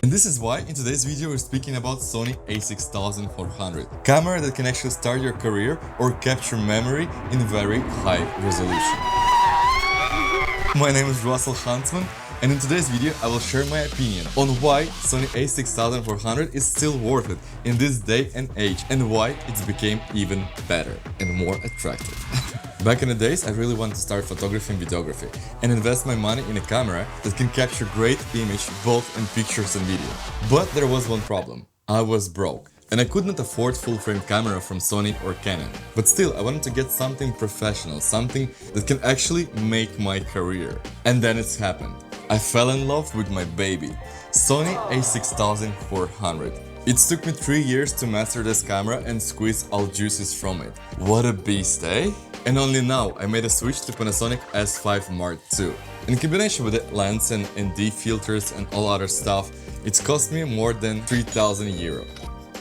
And this is why in today's video we're speaking about Sony a6400, camera that can actually start your career or capture memory in very high resolution. My name is Russell Huntsman, and in today's video I will share my opinion on why Sony a6400 is still worth it in this day and age and why it became even better and more attractive. Back in the days, I really wanted to start photography and videography and invest my money in a camera that can capture great image both in pictures and video. But there was one problem. I was broke and I could not afford full-frame camera from Sony or Canon. But still, I wanted to get something professional, something that can actually make my career. And then it's happened. I fell in love with my baby, Sony a6400. It took me 3 years to master this camera and squeeze all juices from it. What a beast, eh? And only now I made a switch to Panasonic S5 Mark II. In combination with the lens and ND filters and all other stuff, it's cost me more than 3,000 euro.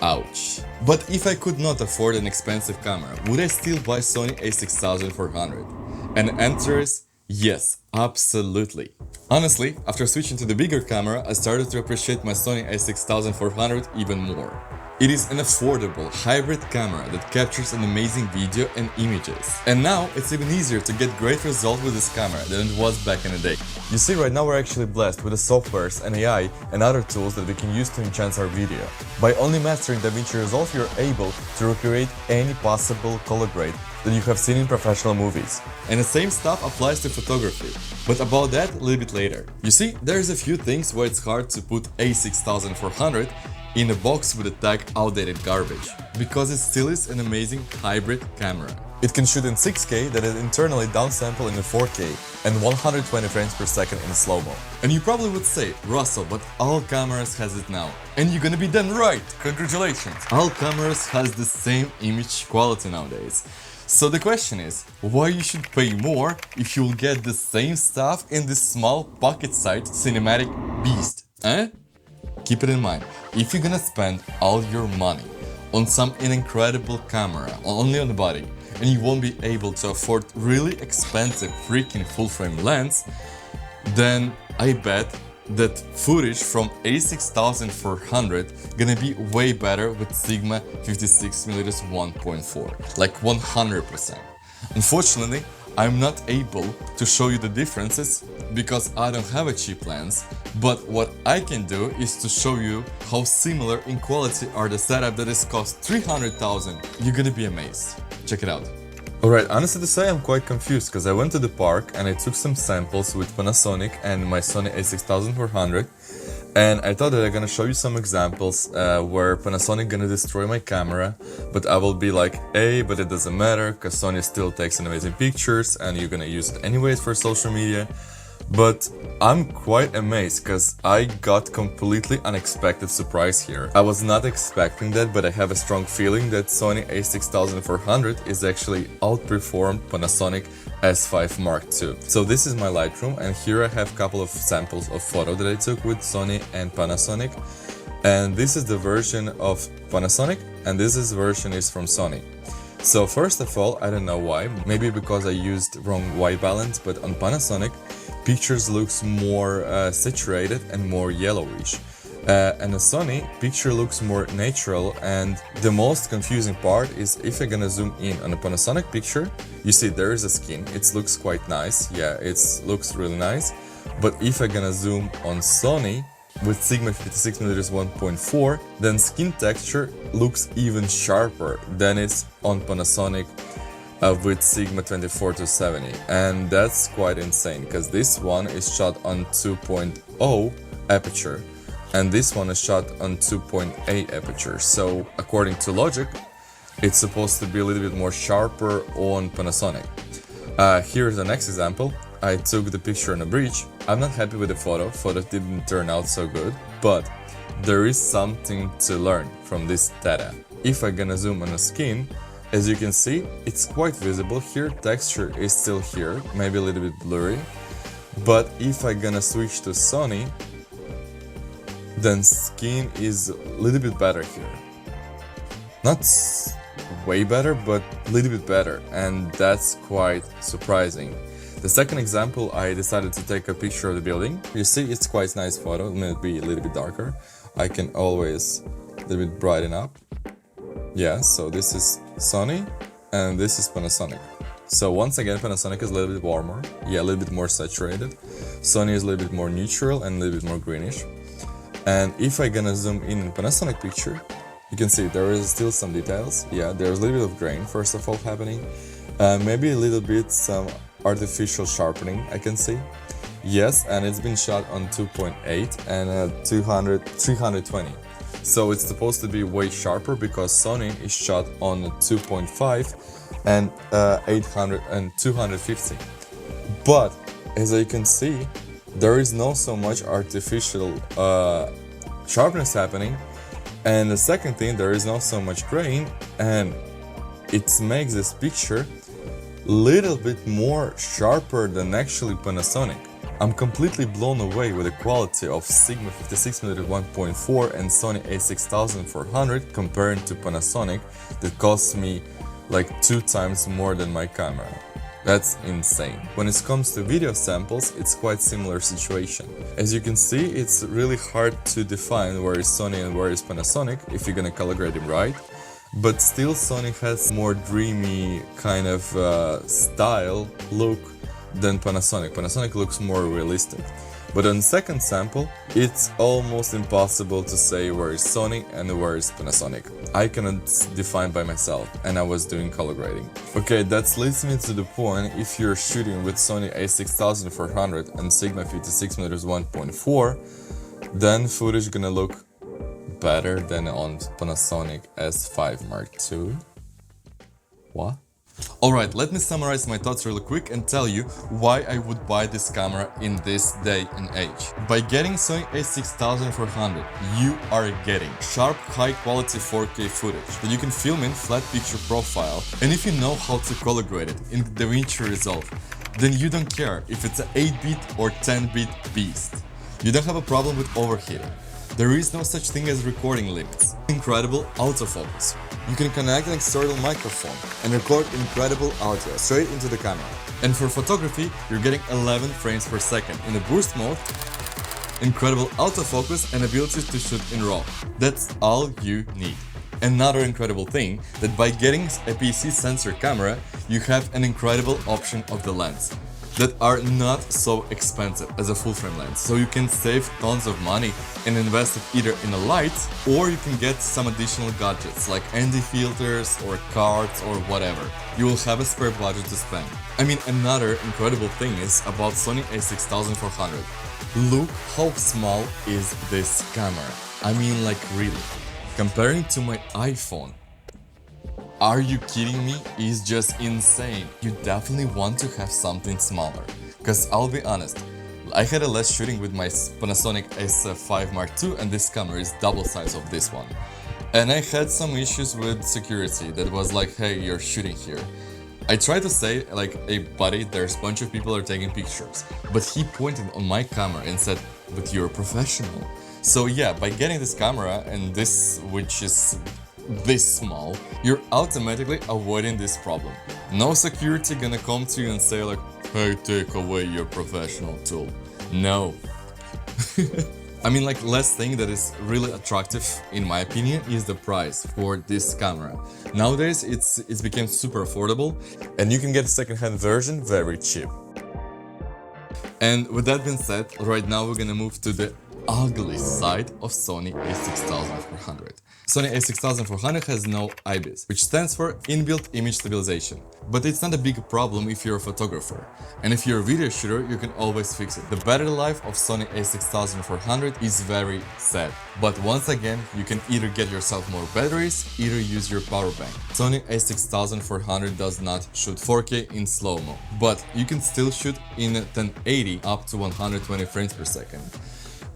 Ouch. But if I could not afford an expensive camera, would I still buy Sony a6400? And the answer is yes, absolutely. Honestly, after switching to the bigger camera, I started to appreciate my Sony a6400 even more. It is an affordable, hybrid camera that captures an amazing video and images. And now it's even easier to get great results with this camera than it was back in the day. You see, right now we're actually blessed with the softwares and AI and other tools that we can use to enhance our video. By only mastering DaVinci Resolve, you're able to recreate any possible color grade that you have seen in professional movies. And the same stuff applies to photography, but about that a little bit later. You see, there's a few things where it's hard to put a6400 in a box with the tag outdated garbage, because it still is an amazing hybrid camera. It can shoot in 6K that is internally downsampled in 4K and 120 frames per second in slow-mo. And you probably would say, Russell, but all cameras has it now. And you're gonna be done right, congratulations! All cameras has the same image quality nowadays. So the question is, why you should pay more if you will get the same stuff in this small pocket-sized cinematic beast, eh? Keep it in mind, if you're gonna spend all your money on an incredible camera, only on the body, and you won't be able to afford really expensive freaking full-frame lens, then I bet that footage from a6400 gonna be way better with Sigma 56mm 1.4, like 100%. Unfortunately, I'm not able to show you the differences because I don't have a cheap lens, but what I can do is to show you how similar in quality are the setup that is cost 300,000. You're gonna be amazed. Check it out. Alright, honestly to say, I'm quite confused because I went to the park and I took some samples with Panasonic and my Sony a6400, and I thought that I'm gonna show you some examples where Panasonic gonna destroy my camera, but I will be like, hey, but it doesn't matter because Sony still takes amazing pictures and you're gonna use it anyways for social media. But I'm quite amazed because I got completely unexpected surprise here. I was not expecting that, but I have a strong feeling that Sony a6400 is actually outperformed Panasonic S5 Mark II. So this is my Lightroom, and here I have a couple of samples of photo that I took with Sony and Panasonic. And this is the version of Panasonic, and this version is from Sony. So first of all, I don't know why, maybe because I used wrong white balance, but on Panasonic, pictures looks more saturated and more yellowish. And the Sony picture looks more natural, and the most confusing part is if I'm gonna zoom in on a Panasonic picture, you see there is a skin, it looks quite nice, yeah, it looks really nice, but if I'm gonna zoom on Sony, with Sigma 56mm 1.4, then skin texture looks even sharper than it's on Panasonic with Sigma 24-70, and that's quite insane because this one is shot on 2.0 aperture and this one is shot on 2.8 aperture, so according to logic it's supposed to be a little bit more sharper on Panasonic. Here's the next example. I took the picture on a bridge. I'm not happy with the photo didn't turn out so good, but there is something to learn from this data. If I'm gonna zoom on a skin, as you can see, it's quite visible here, texture is still here, maybe a little bit blurry, but if I'm gonna switch to Sony, then skin is a little bit better here. Not way better, but a little bit better, and that's quite surprising. The second example, I decided to take a picture of the building. You see, it's quite nice photo. It may be a little bit darker. I can always a little bit brighten up. Yeah, so this is Sony and this is Panasonic. So once again, Panasonic is a little bit warmer. Yeah, a little bit more saturated. Sony is a little bit more neutral and a little bit more greenish. And if I'm gonna zoom in Panasonic picture, you can see there is still some details. Yeah, there's a little bit of grain, first of all, happening. Maybe a little bit some artificial sharpening, I can see. Yes, and it's been shot on 2.8 and 320. So it's supposed to be way sharper because Sony is shot on 2.5 and 800 and 250. But as you can see, there is not so much artificial sharpness happening. And the second thing, there is not so much grain, and it makes this picture little bit more sharper than actually Panasonic. I'm completely blown away with the quality of Sigma 56mm 1.4 and Sony a6400 compared to Panasonic that costs me like 2 times more than my camera. That's insane. When it comes to video samples, it's quite similar situation. As you can see, it's really hard to define where is Sony and where is Panasonic if you're gonna calibrate them right. But still, Sony has more dreamy kind of style look than Panasonic. Panasonic looks more realistic. But on second sample, it's almost impossible to say where is Sony and where is Panasonic. I cannot define by myself, and I was doing color grading. Okay, that leads me to the point, if you're shooting with Sony a6400 and Sigma 56mm 1.4, then footage gonna look better than on Panasonic S5 Mark II. What? Alright, let me summarize my thoughts really quick and tell you why I would buy this camera in this day and age. By getting Sony a6400, you are getting sharp, high-quality 4K footage that you can film in flat picture profile, and if you know how to color grade it in DaVinci Resolve, then you don't care if it's an 8-bit or 10-bit beast. You don't have a problem with overheating. There is no such thing as recording limits. Incredible autofocus. You can connect an external microphone and record incredible audio straight into the camera. And for photography, you're getting 11 frames per second in the boost mode, incredible autofocus and ability to shoot in RAW. That's all you need. Another incredible thing, that by getting a PC sensor camera, you have an incredible option of the lens that are not so expensive as a full-frame lens, so you can save tons of money and invest it either in a light, or you can get some additional gadgets like ND filters or cards or whatever. You will have a spare budget to spend. I mean, another incredible thing is about Sony a6400. Look how small is this camera. I mean, like really. Comparing to my iPhone, are you kidding me? It's just insane. You definitely want to have something smaller. Cause I'll be honest, I had a less shooting with my Panasonic S5 Mark II and this camera is double size of this one. And I had some issues with security that was like, hey, you're shooting here. I tried to say like, hey buddy, there's a bunch of people are taking pictures. But he pointed on my camera and said, but you're a professional. So yeah, by getting this camera and this, which is this small, you're automatically avoiding this problem. No security gonna come to you and say like, hey, take away your professional tool. No. I mean, like, last thing that is really attractive in my opinion is the price for this camera. Nowadays it's became super affordable and you can get a second-hand version very cheap. And with that being said, right now we're gonna move to the ugly side of Sony a6400. Sony a6400 has no IBIS, which stands for Inbuilt Image Stabilization. But it's not a big problem if you're a photographer. And if you're a video shooter, you can always fix it. The battery life of Sony a6400 is very sad. But once again, you can either get yourself more batteries, either use your power bank. Sony a6400 does not shoot 4K in slow-mo, but you can still shoot in 1080 up to 120 frames per second.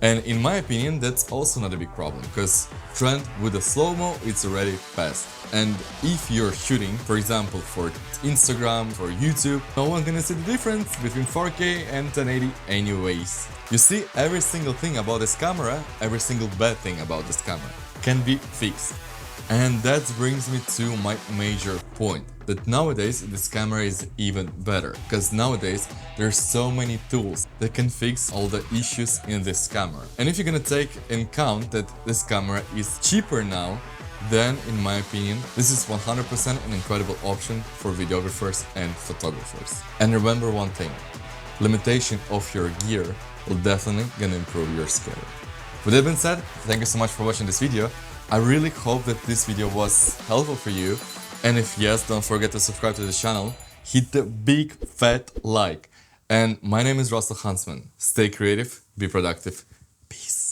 And in my opinion, that's also not a big problem, because trend with the slow-mo, it's already past. And if you're shooting, for example, for Instagram, for YouTube, no one gonna see the difference between 4K and 1080 anyways. You see, every single thing about this camera, every single bad thing about this camera can be fixed. And that brings me to my major point. that nowadays this camera is even better, because nowadays there's so many tools that can fix all the issues in this camera. And if you're gonna take in account that this camera is cheaper now, then in my opinion this is 100% an incredible option for videographers and photographers. And remember one thing, limitation of your gear will definitely gonna improve your skill. With that being said, thank you so much for watching this video. I really hope that this video was helpful for you, and if yes, don't forget to subscribe to the channel, hit the big fat like. And my name is Huntsman. Stay creative, be productive, peace.